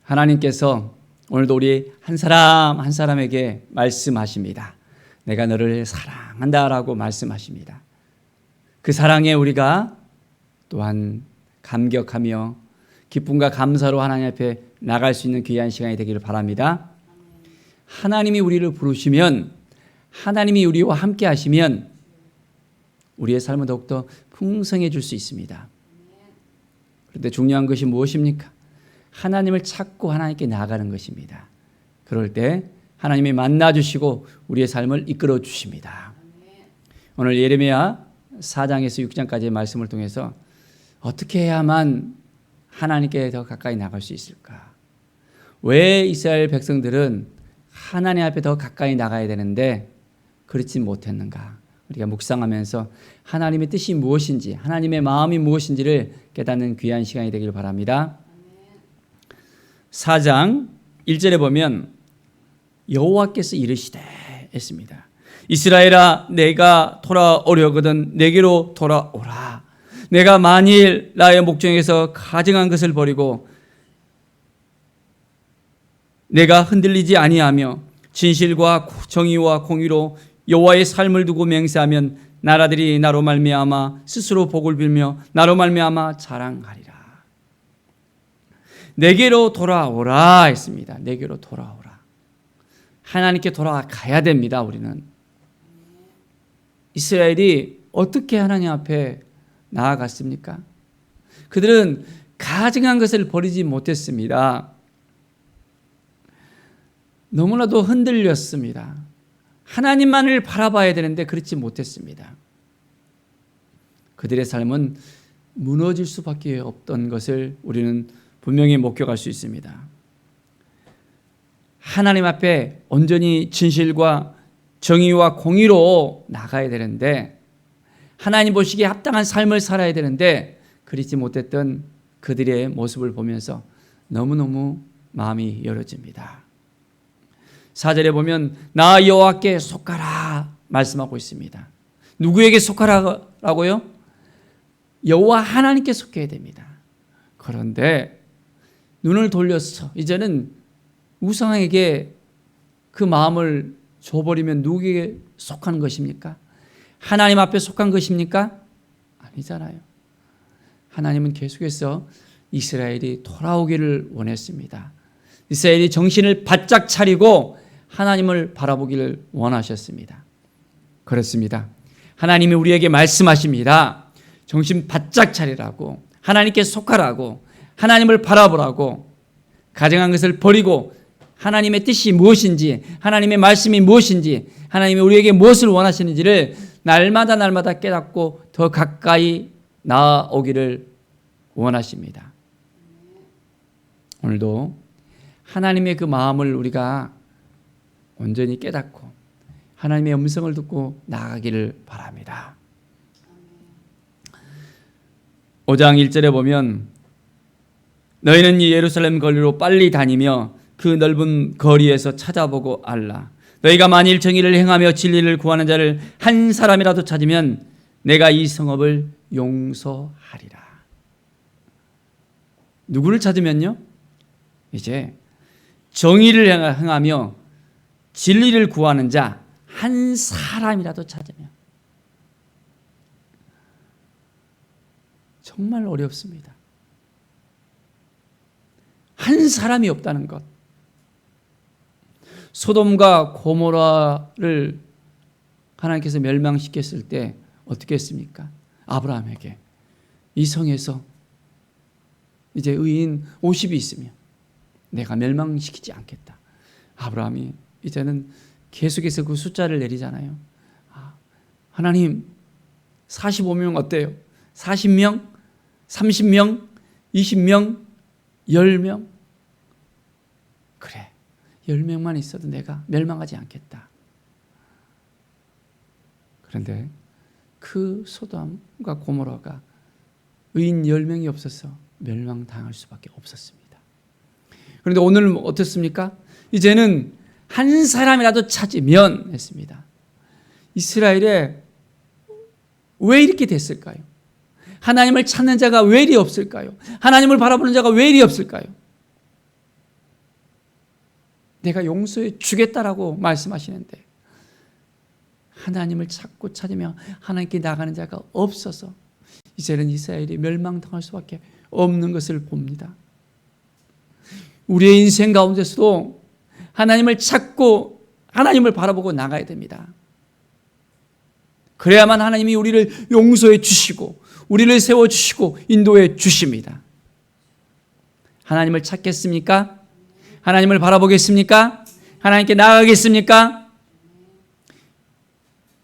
하나님께서 오늘도 우리 한 사람 한 사람에게 말씀하십니다. 내가 너를 사랑한다라고 말씀하십니다. 그 사랑에 우리가 또한 감격하며 기쁨과 감사로 하나님 앞에 나갈 수 있는 귀한 시간이 되기를 바랍니다. 하나님이 우리를 부르시면, 하나님이 우리와 함께 하시면 우리의 삶은 더욱더 풍성해질 수 있습니다. 그런데 중요한 것이 무엇입니까? 하나님을 찾고 하나님께 나아가는 것입니다. 그럴 때 하나님이 만나주시고 우리의 삶을 이끌어 주십니다. 오늘 예레미야 4장에서 6장까지의 말씀을 통해서 어떻게 해야만 하나님께 더 가까이 나갈 수 있을까? 왜 이스라엘 백성들은 하나님 앞에 더 가까이 나가야 되는데 그렇지 못했는가? 우리가 묵상하면서 하나님의 뜻이 무엇인지, 하나님의 마음이 무엇인지를 깨닫는 귀한 시간이 되길 바랍니다. 4장 1절에 보면 여호와께서 이르시되 했습니다. 이스라엘아, 내가 돌아오려거든 내게로 돌아오라. 내가 만일 나의 목전에서 가증한 것을 버리고 내가 흔들리지 아니하며 진실과 정의와 공의로 여호와의 삶을 두고 맹세하면 나라들이 나로 말미암아 스스로 복을 빌며 나로 말미암아 자랑하리라. 내게로 돌아오라 했습니다. 내게로 돌아오라. 하나님께 돌아가야 됩니다. 우리는 이스라엘이 어떻게 하나님 앞에 나아갔습니까? 그들은 가증한 것을 버리지 못했습니다. 너무나도 흔들렸습니다. 하나님만을 바라봐야 되는데 그렇지 못했습니다. 그들의 삶은 무너질 수밖에 없던 것을 우리는 분명히 목격할 수 있습니다. 하나님 앞에 온전히 진실과 정의와 공의로 나가야 되는데, 하나님 보시기에 합당한 삶을 살아야 되는데 그렇지 못했던 그들의 모습을 보면서 너무너무 마음이 열어집니다. 4절에 보면 나 여호와께 속하라 말씀하고 있습니다. 누구에게 속하라고요? 여호와 하나님께 속해야 됩니다. 그런데 눈을 돌려서 이제는 우상에게 그 마음을 줘버리면 누구에게 속하는 것입니까? 하나님 앞에 속한 것입니까? 아니잖아요. 하나님은 계속해서 이스라엘이 돌아오기를 원했습니다. 이스라엘이 정신을 바짝 차리고 하나님을 바라보기를 원하셨습니다. 그렇습니다. 하나님이 우리에게 말씀하십니다. 정신 바짝 차리라고, 하나님께 속하라고, 하나님을 바라보라고, 가증한 것을 버리고 하나님의 뜻이 무엇인지, 하나님의 말씀이 무엇인지, 하나님이 우리에게 무엇을 원하시는지를 날마다 깨닫고 더 가까이 나아오기를 원하십니다. 오늘도 하나님의 그 마음을 우리가 온전히 깨닫고 하나님의 음성을 듣고 나아가기를 바랍니다. 5장 1절에 보면 너희는 이 예루살렘 거리로 빨리 다니며 그 넓은 거리에서 찾아보고 알라. 너희가 만일 정의를 행하며 진리를 구하는 자를 한 사람이라도 찾으면 내가 이 성읍을 용서하리라. 누구를 찾으면요? 이제 정의를 행하며 진리를 구하는 자 한 사람이라도 찾으면. 정말 어렵습니다. 한 사람이 없다는 것. 소돔과 고모라를 하나님께서 멸망시켰을 때 어떻게 했습니까? 아브라함에게 이 성에서 이제 의인 50이 있으면 내가 멸망시키지 않겠다. 아브라함이 이제는 계속해서 그 숫자를 내리잖아요. 하나님 45명 어때요? 40명? 30명? 20명? 10명? 그래, 10명만 있어도 내가 멸망하지 않겠다. 그런데 그 소돔과 고모라가 의인 10명이 없어서 멸망당할 수밖에 없었습니다. 그런데 오늘 어떻습니까? 이제는 한 사람이라도 찾으면 했습니다. 이스라엘에 왜 이렇게 됐을까요? 하나님을 찾는 자가 왜 이리 없을까요? 하나님을 바라보는 자가 왜 이리 없을까요? 내가 용서해 주겠다라고 말씀하시는데 하나님을 찾고 찾으며 하나님께 나가는 자가 없어서 이제는 이스라엘이 멸망당할 수밖에 없는 것을 봅니다. 우리의 인생 가운데서도 하나님을 찾고 하나님을 바라보고 나가야 됩니다. 그래야만 하나님이 우리를 용서해 주시고 우리를 세워주시고 인도해 주십니다. 하나님을 찾겠습니까? 하나님을 바라보겠습니까? 하나님께 나아가겠습니까?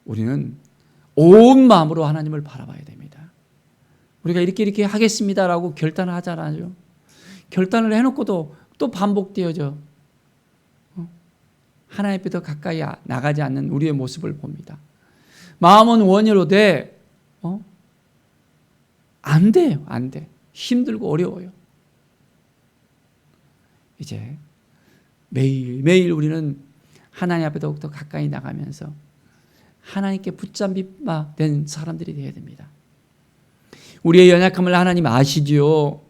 우리는 온 마음으로 하나님을 바라봐야 됩니다. 우리가 이렇게 하겠습니다라고 결단을 하잖아요. 결단을 해놓고도 또 반복되어져 하나님 앞에 더 가까이 나가지 않는 우리의 모습을 봅니다. 마음은 원이로되 안 돼요. 안 돼. 힘들고 어려워요. 이제 매일매일 우리는 하나님 앞에 더욱더 가까이 나가면서 하나님께 붙잡히바 된 사람들이 되어야 됩니다. 우리의 연약함을 하나님 아시죠?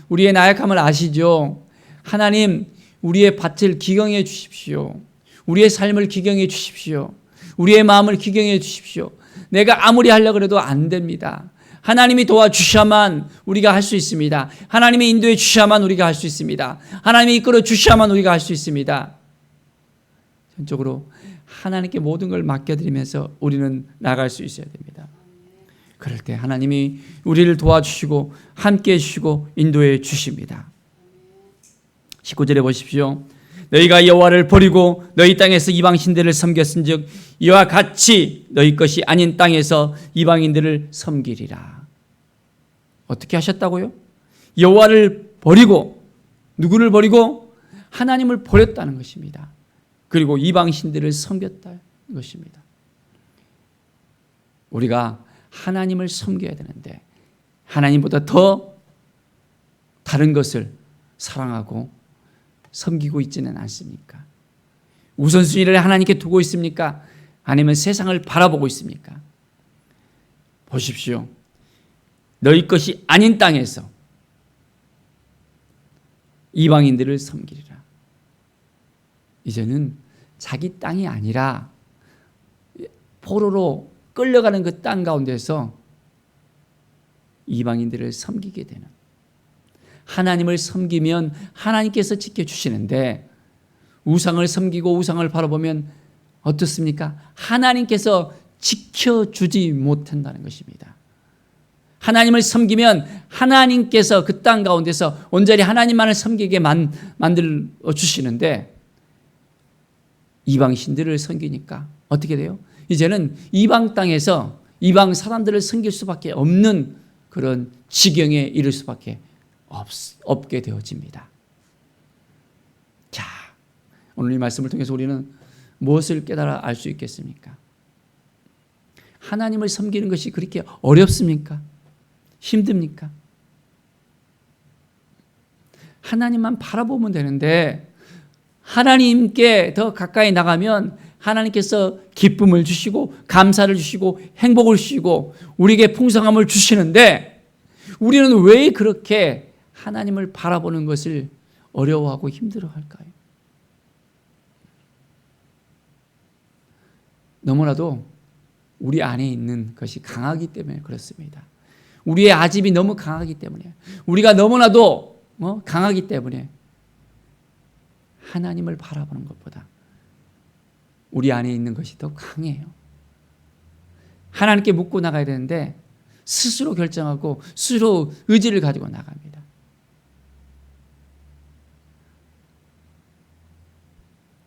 우리의 나약함을 아시죠? 하나님, 우리의 밭을 기경해 주십시오. 우리의 삶을 기경해 주십시오. 우리의 마음을 기경해 주십시오. 내가 아무리 하려고 해도 안 됩니다. 하나님이 도와주셔야만 우리가 할 수 있습니다. 하나님이 인도해 주셔야만 우리가 할 수 있습니다. 하나님이 이끌어 주셔야만 우리가 할 수 있습니다. 전적으로 하나님께 모든 걸 맡겨드리면서 우리는 나갈 수 있어야 됩니다. 그럴 때 하나님이 우리를 도와주시고 함께해 주시고 인도해 주십니다. 19절에 보십시오. 너희가 여호와를 버리고 너희 땅에서 이방신들을 섬겼은즉 이와 같이 너희 것이 아닌 땅에서 이방인들을 섬기리라. 어떻게 하셨다고요? 여호와를 버리고 누구를 버리고 하나님을 버렸다는 것입니다. 그리고 이방신들을 섬겼다는 것입니다. 우리가 하나님을 섬겨야 되는데 하나님보다 더 다른 것을 사랑하고 섬기고 있지는 않습니까? 우선순위를 하나님께 두고 있습니까? 아니면 세상을 바라보고 있습니까? 보십시오. 너희 것이 아닌 땅에서 이방인들을 섬기리라. 이제는 자기 땅이 아니라 포로로 끌려가는 그 땅 가운데서 이방인들을 섬기게 되는, 하나님을 섬기면 하나님께서 지켜주시는데 우상을 섬기고 우상을 바라보면 어떻습니까? 하나님께서 지켜주지 못한다는 것입니다. 하나님을 섬기면 하나님께서 그 땅 가운데서 온전히 하나님만을 섬기게 만들어 주시는데 이방 신들을 섬기니까 어떻게 돼요? 이제는 이방 땅에서 이방 사람들을 섬길 수밖에 없는 그런 지경에 이를 수밖에 없게 되어집니다. 자, 오늘 이 말씀을 통해서 우리는 무엇을 깨달아 알 수 있겠습니까? 하나님을 섬기는 것이 그렇게 어렵습니까? 힘듭니까? 하나님만 바라보면 되는데 하나님께 더 가까이 나가면 하나님께서 기쁨을 주시고 감사를 주시고 행복을 주시고 우리에게 풍성함을 주시는데 우리는 왜 그렇게 하나님을 바라보는 것을 어려워하고 힘들어할까요? 너무나도 우리 안에 있는 것이 강하기 때문에 그렇습니다. 우리의 아집이 너무 강하기 때문에, 우리가 너무나도 강하기 때문에 하나님을 바라보는 것보다 우리 안에 있는 것이 더 강해요. 하나님께 묻고 나가야 되는데 스스로 결정하고 스스로 의지를 가지고 나갑니다.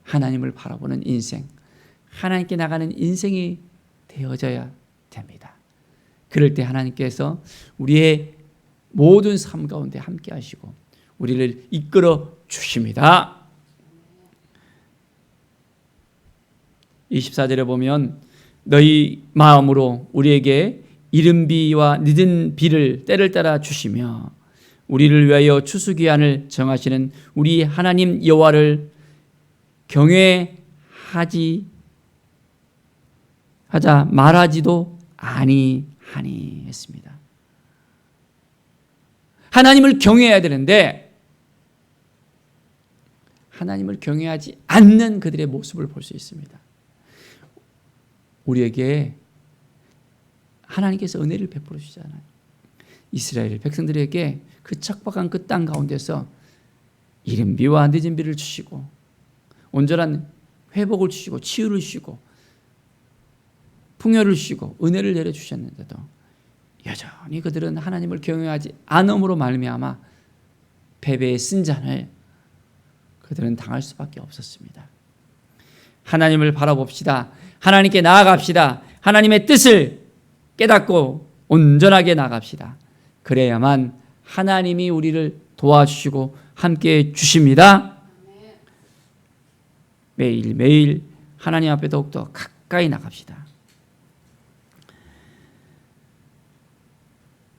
하나님을 바라보는 인생, 하나님께 나가는 인생이 되어져야 됩니다. 그럴 때 하나님께서 우리의 모든 삶 가운데 함께 하시고 우리를 이끌어 주십니다. 24절에 보면 너희 마음으로 우리에게 이른 비와 늦은 비를 때를 따라 주시며 우리를 위하여 추수기한을 정하시는 우리 하나님 여호와를 경외하자 말하지도 아니하니 했습니다. 하나님을 경외해야 되는데 하나님을 경외하지 않는 그들의 모습을 볼 수 있습니다. 우리에게 하나님께서 은혜를 베풀어 주잖아요. 이스라엘 백성들에게 그 척박한 그 땅 가운데서 이른 비와 늦은 비를 주시고 온전한 회복을 주시고 치유를 주시고 풍요를 주시고 은혜를 내려주셨는데도 여전히 그들은 하나님을 경외하지 않음으로 말미암아 패배의 쓴잔을 그들은 당할 수밖에 없었습니다. 하나님을 바라봅시다. 하나님께 나아갑시다. 하나님의 뜻을 깨닫고 온전하게 나갑시다. 그래야만 하나님이 우리를 도와주시고 함께해 주십니다. 매일매일 하나님 앞에 더욱더 가까이 나갑시다.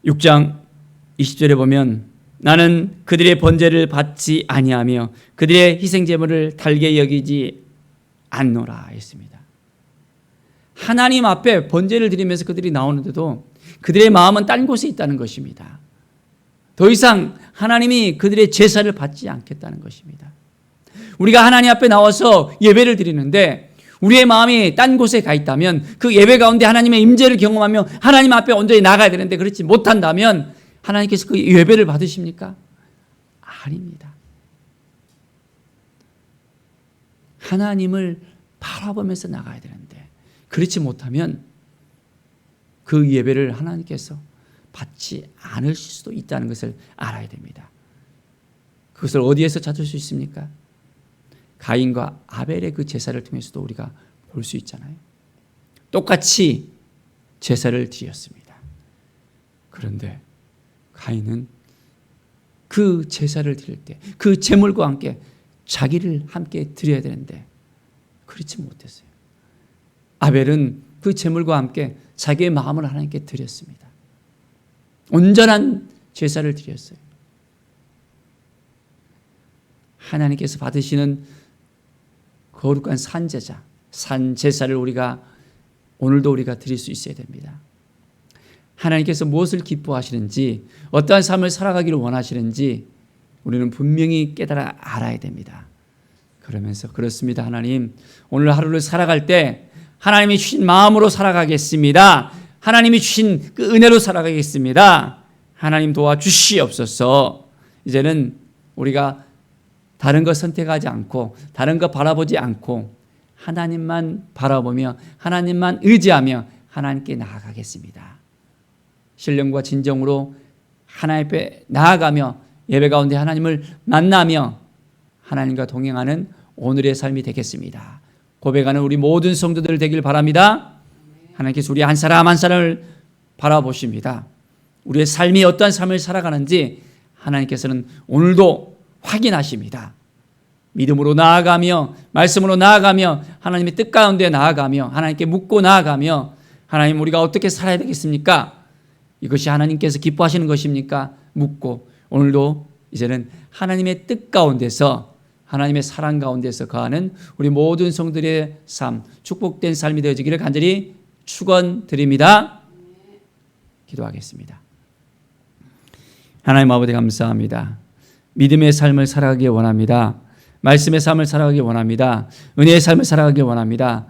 6장 20절에 보면 나는 그들의 번제를 받지 아니하며 그들의 희생제물을 달게 여기지 않노라 했습니다. 하나님 앞에 번제를 드리면서 그들이 나오는데도 그들의 마음은 딴 곳에 있다는 것입니다. 더 이상 하나님이 그들의 제사를 받지 않겠다는 것입니다. 우리가 하나님 앞에 나와서 예배를 드리는데 우리의 마음이 딴 곳에 가 있다면 그 예배 가운데 하나님의 임재를 경험하며 하나님 앞에 온전히 나가야 되는데 그렇지 못한다면 하나님께서 그 예배를 받으십니까? 아닙니다. 하나님을 바라보면서 나가야 되는데 그렇지 못하면 그 예배를 하나님께서 받지 않으실 수도 있다는 것을 알아야 됩니다. 그것을 어디에서 찾을 수 있습니까? 가인과 아벨의 그 제사를 통해서도 우리가 볼 수 있잖아요. 똑같이 제사를 드렸습니다. 그런데 가인은 그 제사를 드릴 때 그 제물과 함께 자기를 함께 드려야 되는데 그렇지 못했어요. 아벨은 그 제물과 함께 자기의 마음을 하나님께 드렸습니다. 온전한 제사를 드렸어요. 하나님께서 받으시는 거룩한 산제사, 산제사를 오늘도 우리가 드릴 수 있어야 됩니다. 하나님께서 무엇을 기뻐하시는지 어떠한 삶을 살아가기를 원하시는지 우리는 분명히 깨달아 알아야 됩니다. 그러면서 그렇습니다. 하나님, 오늘 하루를 살아갈 때 하나님이 주신 마음으로 살아가겠습니다. 하나님이 주신 그 은혜로 살아가겠습니다. 하나님 도와주시옵소서. 이제는 우리가 다른 것 선택하지 않고 다른 것 바라보지 않고 하나님만 바라보며 하나님만 의지하며 하나님께 나아가겠습니다. 신령과 진정으로 하나님 앞에 나아가며 예배 가운데 하나님을 만나며 하나님과 동행하는 오늘의 삶이 되겠습니다. 고백하는 우리 모든 성도들 되길 바랍니다. 하나님께서 우리 한 사람 한 사람을 바라보십니다. 우리의 삶이 어떠한 삶을 살아가는지 하나님께서는 오늘도 확인하십니다. 믿음으로 나아가며 말씀으로 나아가며 하나님의 뜻 가운데 나아가며 하나님께 묻고 나아가며 하나님 우리가 어떻게 살아야 되겠습니까? 이것이 하나님께서 기뻐하시는 것입니까? 묻고 오늘도 이제는 하나님의 뜻 가운데서 하나님의 사랑 가운데서 거하는 우리 모든 성들의 삶, 축복된 삶이 되어지기를 간절히 축원드립니다. 기도하겠습니다. 하나님 아버지 감사합니다. 믿음의 삶을 살아가기 원합니다. 말씀의 삶을 살아가기 원합니다. 은혜의 삶을 살아가기 원합니다.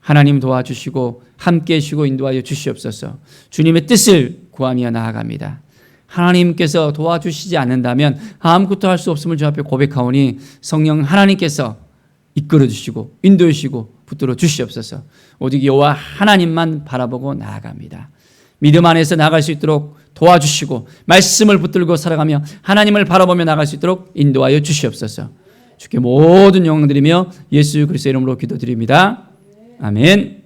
하나님 도와주시고 함께해 주시고 인도하여 주시옵소서. 주님의 뜻을 구하며 나아갑니다. 하나님께서 도와주시지 않는다면 아무것도 할 수 없음을 주 앞에 고백하오니 성령 하나님께서 이끌어 주시고 인도해 주시고 붙들어 주시옵소서. 오직 여호와 하나님만 바라보고 나아갑니다. 믿음 안에서 나아갈 수 있도록 도와주시고 말씀을 붙들고 살아가며 하나님을 바라보며 나아갈 수 있도록 인도하여 주시옵소서. 주께 모든 영광 드리며 예수 그리스도의 이름으로 기도드립니다. 아멘.